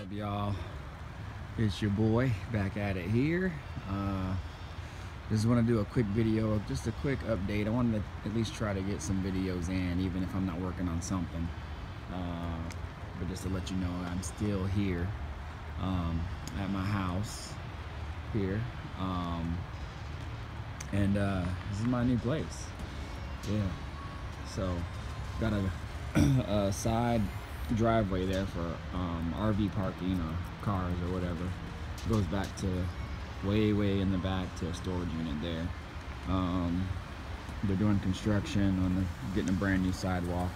Up, y'all? It's your boy back at it here. Just want to do a quick video, just a quick update. I wanted to at least try to get some videos in, even if I'm not working on something. But just to let you know, I'm still here at my house here, and this is my new place. Yeah, so got a side driveway there for RV parking or cars or whatever. Goes back to way in the back to a storage unit there. They're doing construction on getting a brand new sidewalk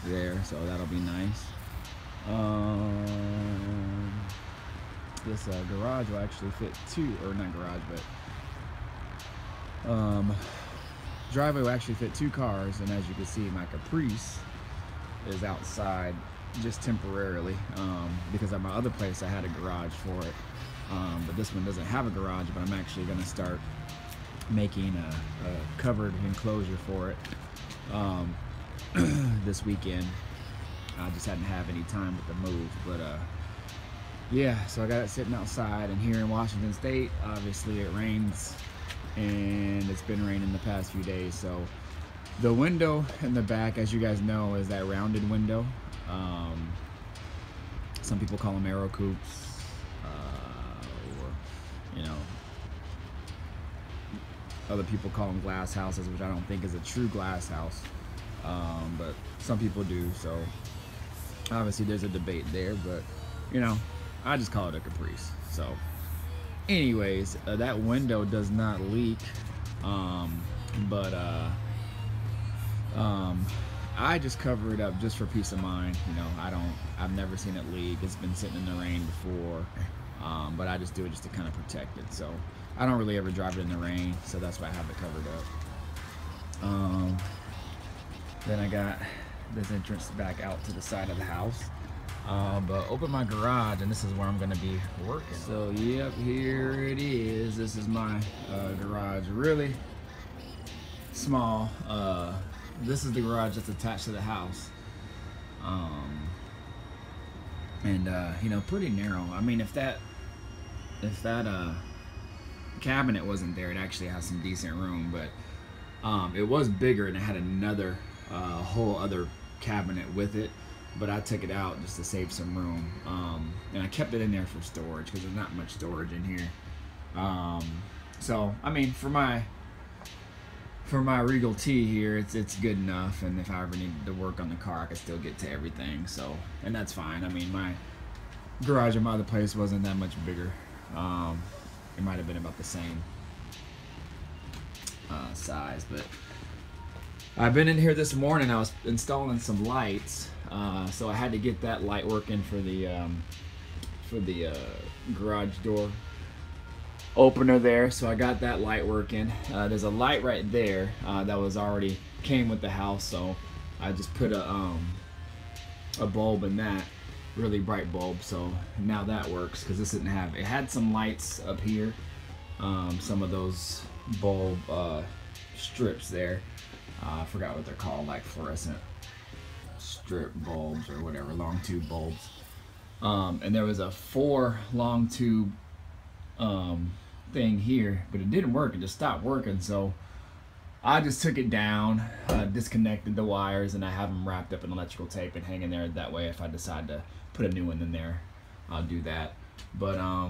there, so that'll be nice. This garage will actually fit two, or not garage, but driveway will actually fit two cars, and as you can see, my Caprice is outside just temporarily, because at my other place I had a garage for it, but this one doesn't have a garage. But I'm actually going to start making a covered enclosure for it this weekend. I just hadn't have any time with the move, but yeah, so I got it sitting outside. And here in Washington State, obviously it rains, and it's been raining the past few days, so the window in the back, as you guys know, is that rounded window. Some people call them arrow coops, or you know, other people call them glass houses, which I don't think is a true glass house, but some people do. So obviously there's a debate there, but you know, I just call it a Caprice. So anyways, that window does not leak, but I just cover it up just for peace of mind. You know, I've never seen it leak. It's been sitting in the rain before, but I just do it just to kind of protect it. So I don't really ever drive it in the rain, so that's why I have it covered up. Then I got this entrance back out to the side of the house. But open my garage, and this is where I'm gonna be working. So yep, here it is. This is my garage. Really small. This is the garage that's attached to the house, and you know, pretty narrow. I mean, if that cabinet wasn't there, it actually has some decent room, but it was bigger, and it had another whole other cabinet with it, but I took it out just to save some room, and I kept it in there for storage because there's not much storage in here. So I mean, for my Regal T here, it's good enough, and if I ever need to work on the car, I can still get to everything. So, and that's fine. I mean, my garage at my other place wasn't that much bigger. It might have been about the same size, but I've been in here this morning. I was installing some lights, so I had to get that light working for the garage door opener there. So I got that light working. There's a light right there that was already came with the house, so I just put a bulb in that, really bright bulb. So now that works, because this didn't have, it had some lights up here, some of those bulb strips there. I forgot what they're called, like fluorescent strip bulbs or whatever, long tube bulbs. And there was a 4 long tube thing here, but it didn't work. It just stopped working, so I just took it down, disconnected the wires, and I have them wrapped up in electrical tape and hanging there. That way, if I decide to put a new one in there, I'll do that. But I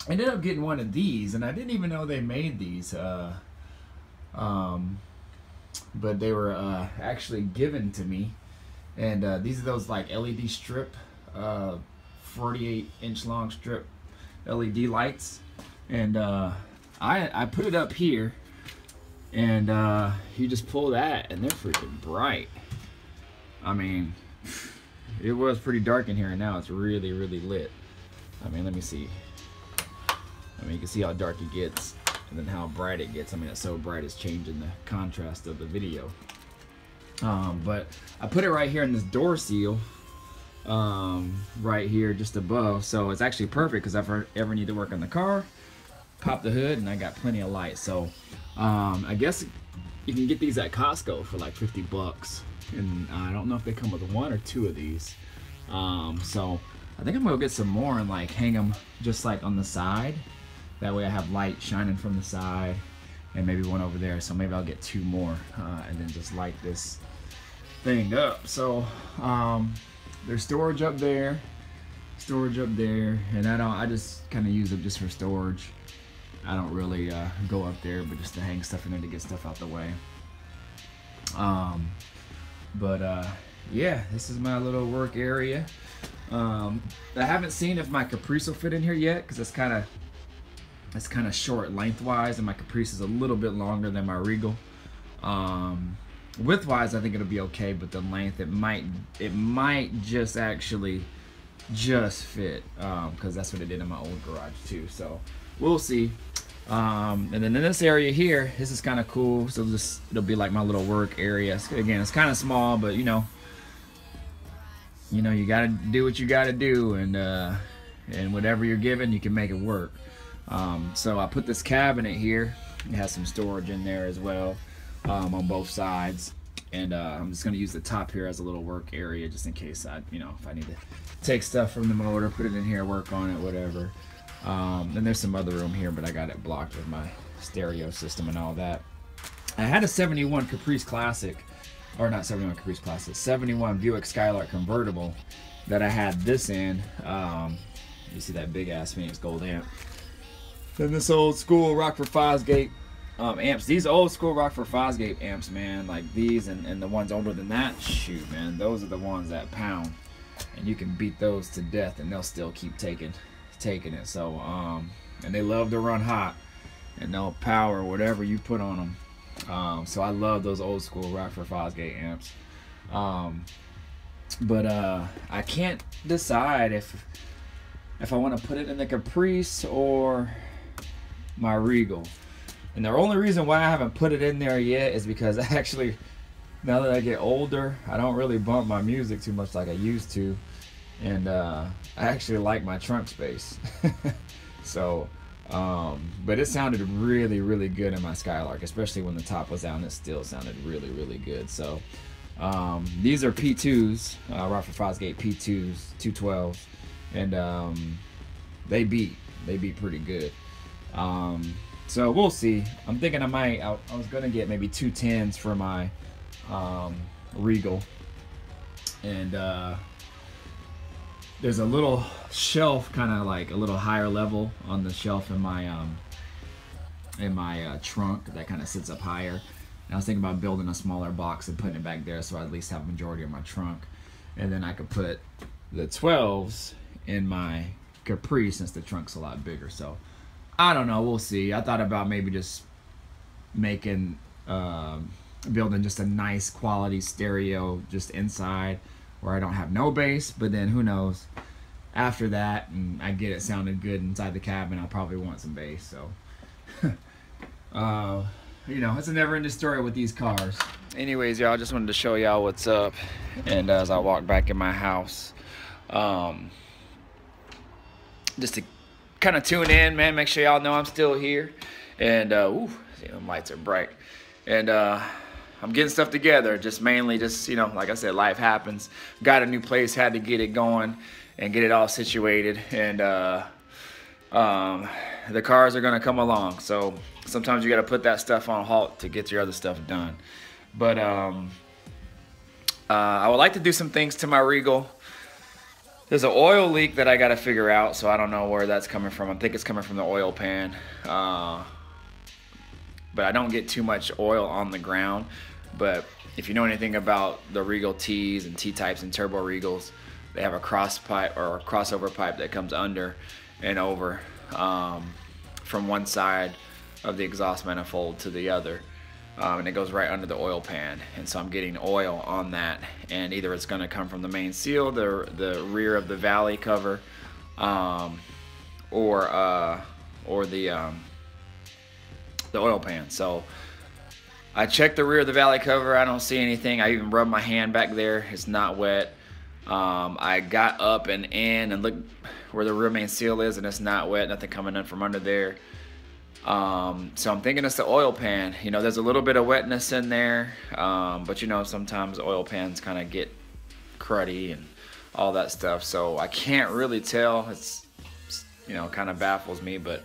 ended up getting one of these, and I didn't even know they made these, but they were actually given to me. And these are those like LED strip, 48-inch long strip LED lights. And I put it up here, and you just pull that, and they're freaking bright. I mean, it was pretty dark in here, and now it's really lit. I mean, let me see. I mean, you can see how dark it gets, and then how bright it gets. I mean, it's so bright it's changing the contrast of the video. But I put it right here in this door seal, right here just above, so it's actually perfect, because if I ever need to work on the car, pop the hood, and I got plenty of light. So I guess you can get these at Costco for like 50 bucks, and I don't know if they come with 1 or 2 of these. So I think I'm gonna go get some more and like hang them just like on the side. That way I have light shining from the side, and maybe one over there. So maybe I'll get 2 more and then just light this thing up. So there's storage up there, and I just kind of use it just for storage. I don't really go up there, but just to hang stuff in there to get stuff out the way. Yeah, this is my little work area. I haven't seen if my Caprice will fit in here yet, because it's kind of short lengthwise, and my Caprice is a little bit longer than my Regal. Widthwise, I think it'll be okay, but the length, it might just actually just fit, because that's what it did in my old garage too. So we'll see. And then in this area here, this is kind of cool. So it'll be like my little work area. Again, it's kind of small, but you know, you gotta do what you gotta do, and whatever you're given, you can make it work. So I put this cabinet here. It has some storage in there as well, on both sides. And I'm just gonna use the top here as a little work area, just in case if I need to take stuff from the motor, put it in here, work on it, whatever. And there's some other room here, but I got it blocked with my stereo system and all that. I had a 71 Caprice Classic, or not 71 Caprice Classic, 71 Buick Skylark convertible that I had this in. You see that big ass Phoenix Gold amp. Then this old school Rockford Fosgate amps. These old school Rockford Fosgate amps, man, like these and the ones older than that, shoot, man, those are the ones that pound, and you can beat those to death and they'll still keep taking it. So and they love to run hot, and they'll power whatever you put on them. So I love those old school Rockford Fosgate amps. But I can't decide if I want to put it in the Caprice or my Regal. And the only reason why I haven't put it in there yet is because actually, now that I get older, I don't really bump my music too much like I used to. And I actually like my trunk space. So, but it sounded really, really good in my Skylark, especially when the top was down. It still sounded really, really good. So, these are P2s, Rockford Fosgate P2s, 212s, and they beat pretty good. So we'll see. I'm thinking I was gonna get maybe 210s for my Regal, and there's a little shelf, kind of like a little higher level on the shelf in my trunk that kind of sits up higher. And I was thinking about building a smaller box and putting it back there, so I at least have a majority of my trunk, and then I could put the 12s in my Caprice since the trunk's a lot bigger. So I don't know, we'll see. I thought about maybe just making building just a nice quality stereo just inside where I don't have no bass, but then who knows, after that and I get it sounding good inside the cabin, I'll probably want some bass. So it's a never-ending story with these cars. Anyways, y'all, I just wanted to show y'all what's up, and as I walk back in my house, just to kind of tune in, man, make sure y'all know I'm still here. And see, the lights are bright, and I'm getting stuff together, just mainly like I said, life happens. Got a new place, had to get it going and get it all situated, and the cars are gonna come along. So sometimes you gotta put that stuff on halt to get your other stuff done. But I would like to do some things to my Regal. There's an oil leak that I gotta figure out, so I don't know where that's coming from. I think it's coming from the oil pan. But I don't get too much oil on the ground. But if you know anything about the Regal T's and T-types and turbo Regals, they have a cross pipe or a crossover pipe that comes under and over from one side of the exhaust manifold to the other, and it goes right under the oil pan. And so I'm getting oil on that, and either it's going to come from the main seal, the rear of the valley cover, or the oil pan. So I checked the rear of the valley cover. I don't see anything. I even rubbed my hand back there. It's not wet. I got up and in and looked where the rear main seal is, and it's not wet. Nothing coming in from under there. So I'm thinking it's the oil pan. There's a little bit of wetness in there, but sometimes oil pans kind of get cruddy and all that stuff. So I can't really tell. It's, you know, kind of baffles me, but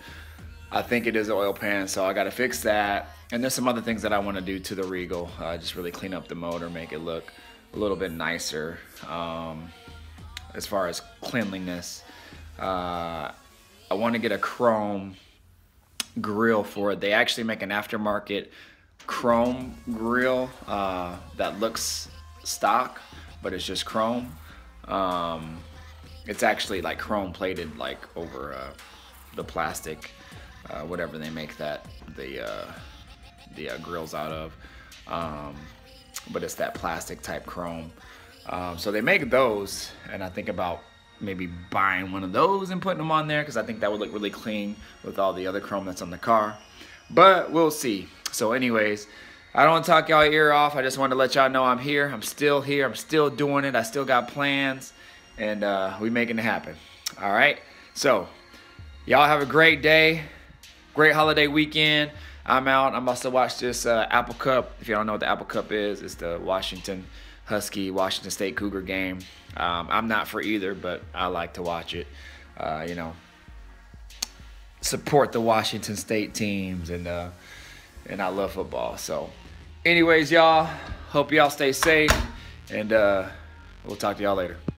I think it is an oil pan, so I got to fix that. And there's some other things that I want to do to the Regal. Just really clean up the motor, make it look a little bit nicer as far as cleanliness. I want to get a chrome grill for it. They actually make an aftermarket chrome grill that looks stock, but it's just chrome. It's actually like chrome plated, like over the plastic, whatever they make that the grills out of, but it's that plastic type chrome. So they make those, and I think about maybe buying one of those and putting them on there, because I think that would look really clean with all the other chrome that's on the car. But we'll see. So anyways, I don't want to talk y'all ear off. I just wanted to let y'all know I'm here. I'm still here. I'm still doing it. I still got plans, and we making it happen. All right. So y'all have a great day, great holiday weekend. I'm out. I'm about to watch this Apple Cup. If you don't know what the Apple Cup is, it's the Washington Husky, Washington State Cougar game. I'm not for either, but I like to watch it. You know, support the Washington State teams, and I love football. So anyways, y'all, hope y'all stay safe, and we'll talk to y'all later.